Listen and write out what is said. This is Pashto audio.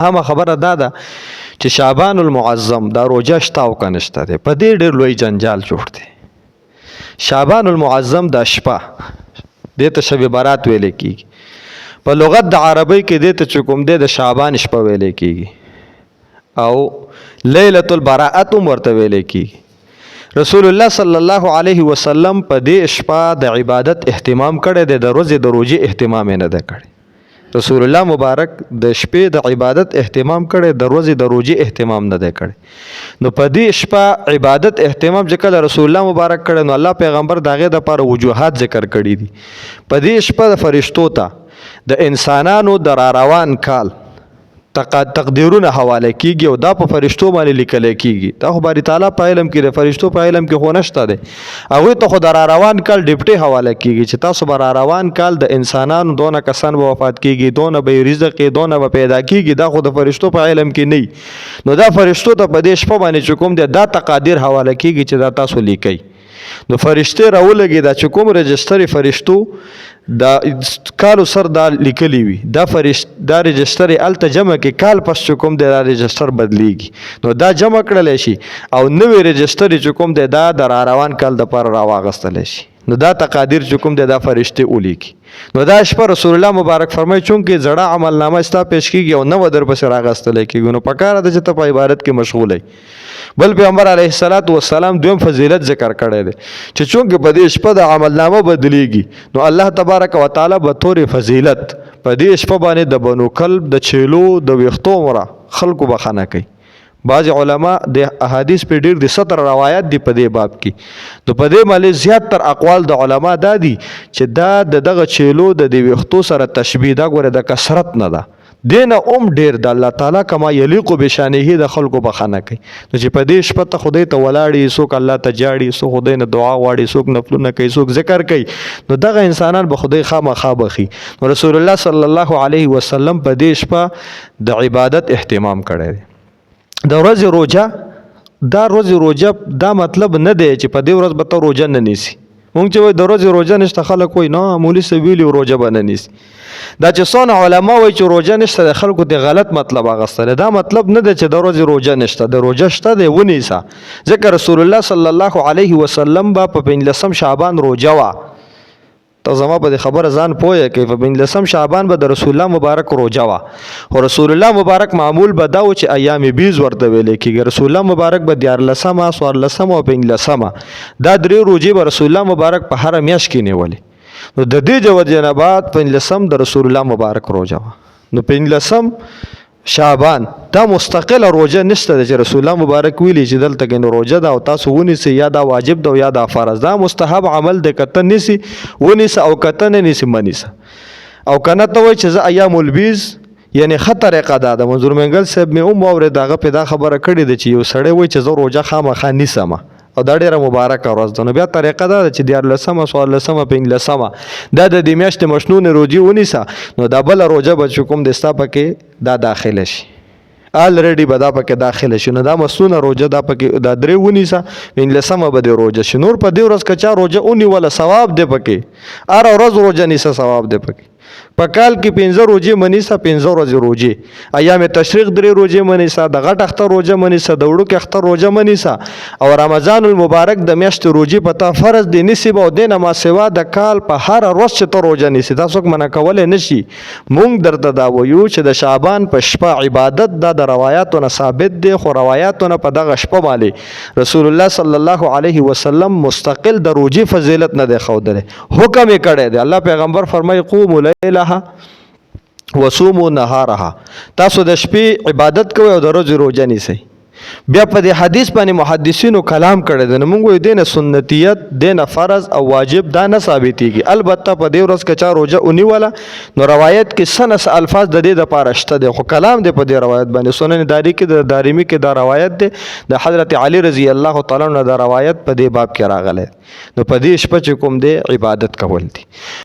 هم خبره ده چې شعبان المعظم دا روزه شته او که نشته دی، په دې ډېر لوی جنجال جوړ دی. شعبان المعظم دا شپه دې ته شب برات ویلې کېږي. په لغت د عربی کې دې ته چې کوم دی د شعبان شپه ویلې کېږي او لیلة البراءت هم ورته ویلې کېږي. رسول الله صلی الله علیه وسلم په دې شپه د عبادت اهتمام کړی دی، د ورځې د روزې اهتمام یې نه دی کړی. رسول الله مبارک د شپې د عبادت اهتمام کړي، د ورځې د روزې اهتمام نه دی کړی. نو په دې شپه عبادت اهتمام چې کله رسول الله مبارک کړي نو الله پیغمبر د هغې دپاره وجوهات ذکر کړي دي. په دې شپه د فرشتو ته د انسانانو د راروان کال تقدیرونه حواله کیږي او دا په فرشتو باندې لیکل کیږي. دا خو باری تعالی په علم کې د فرشتو په علم کې خو نشته دی. هغوی ته خو د راروان کال ډیپټي حواله کیږي چې تاسو به راروان کال د انسانانو دونه کسان به وفات کیږي، دونه به رزق دونه به پیدا کیږي. دا خو د فرشتو په علم کې نه. نو دا فرشتو ته په دې شپه باندې چې کوم دی دا تقادیر حواله کیږي چې دا تاسو لیکئ. نو فرشته راولګي دا چې کوم رجستر فرشتو دا کالو سر دا لیکلی وي، دا رجستر الته جمع کې کال پس چې کوم دی دا رجستر بدلیږي. نو دا جمع کړلی شي او نوې رجستر چې کوم دی دا د راروان کال دپاره راواغستلی شي. نو دا تقادیر چې کوم دی دا فرشتې ولیکي. نو دا شپه رسول الله مبارک فرمایي چونکې زړه عملنامه ستا پیش کیږي او نوه درپسې راغستلی کیږي، نو پکاره ده چې ته په عبادت کې مشغول یې. بل پیغمبر علیه السلام دویم فضیلت ذکر کړی دی چې چونکې په دې شپه د عملنامه بدلیږي نو الله تبارک وتعالی به طور فضیلت په دې شپه باندې د بنو کلب د چیلو د ویښتو عمره خلکو بخښنه کوي. بعض علما د احادیث په ډیر د 17 روایت دی په دې باب کې. نو په دې باندې زیات تر اقوال د علما دا دي چې دا دغه چیلو د دې ویښتو سره تشبیه دا ګوره د کثرت نه ده، دینه ډیر د الله تعالی کما یلیق بشانه د خلکو بخانه کوي. نو چې په دې شپه ته خدای ته ولاړی، څوک الله ته جاړي، څوک خدای نه دعا غواړي، څوک نفلونه کوي، څوک ذکر کوي، نو دغه انسانان به خدای خامخا بخي. نو رسول الله صلی الله علیه وسلم په دې شپه د عبادت اهتمام کړی دی. د ورځې روزه دا مطلب نه دی چې په دې ورځ به ته روزه نه نیسي. مونږ چې وایي د ورځې روزه نشته خلک وایي نه مولوي صاحب ویلي روزه به نه نیسي. دا چې څونه علما وایي چې روزه نشته د خلکو د غلط مطلب اخیستلی. دا مطلب نه دی چې د ورځې روزه نشته، د روزه شته دی ونیسه. ځکه رسول الله صلی الله علیه وسلم به په 15 شعبان روزه وه. ته زما په دې خبره ځان پوهه کوي، په 15 شعبان به د رسول الله مبارک روزه وه. خو رسول الله مبارک معمول به دا و چې ایام بیز ورته ویلې کېږي. رسول الله مبارک به 14 14 او 15 دا 3 روزې به رسول الله مبارک په هره میاشت کې نیولې. نو د دې وجې نه بعد 15 د رسول الله مبارک روزه وه. نو 15 شعبان دا مستقله روزه نشته چې رسول الله مبارک ویلي چې دلته کې روزه ده او تاسو ونیسئ، یا دا واجب ده او یا دا فرض. دا مستحب عمل دی، کته نیسي ونیسه او کته نه نیسي منیسه. او کنه ته وایي چې زه ایام البیز یعنی ښه طریقه ده. منظور منګل صاحب مې هم واورېد، هغه په دا خبره کړې ده چې یو سړی وایي چې زه روزه خامخا نیسم او دا ډیره مبارکه ورځ ده. نو بیا طریقه دا چې 14 14 15 دا د دې میاشتې مشنون روزې ونیسه، نو دا بله روزه به چې کوم دی ستا پکې دا داخله شي، الریډي به دا پکې داخله شي. نو دا مسنونه روزه دا پکې دا 3 ونیسه، 15 به دې روزه شي. نور په دې ورځ که چا روزه ونیوله ثواب دی پکې، هره ورځ روزه نیسه ثواب دی پکې. په کال کې 15 روزې منیسه، 15 ورځې روزې. ایام تشریق 3 روزې منیسه، د غټ اختر روزه منیسه، د وړوکي اختر روزه منیسه. او رمضان المبارک د میاشتې روزې په تا فرض دی نیسي به، او دې نه ما سوا د کال په هره ورځ چې ته روزه نیسي دا څوک منع کولی نه شي. مونږ درته دا وایو چې د شعبان په شپه عبادت دا د روایاتو نه ثابت دی، خو روایاتو نه په دغه شپه باندې رسول الله صلی الله علیه وسلم مستقل د روزې فضیلت نه دی ښودلی، حکم یې کړی دی. الله پیغمبر فرمایي قوموا لیلها وصوموا نهارها، تاسو د شپې عبادت کوئ او د ورځې روزه نیسئ. بیا په دې حدیث باندې محدثینو کلام کړی دی. نو موږ وایو دې نه سنتیت، دې نه فرض او واجب دا نه ثابتېږي. البته په دې ورځ که چا روزه ونیوله نو روایت کې سنس الفاظ د دې دپاره شته دی، خو کلام دی په دې روایت باندې. سنن داری کې د دارمی کې دا روایت دی، د حضرت علی رضی الله تعالی عنه دا روایت په دې باب کې راغلی. نو په دې شپه چې کوم دی عبادت کول دي.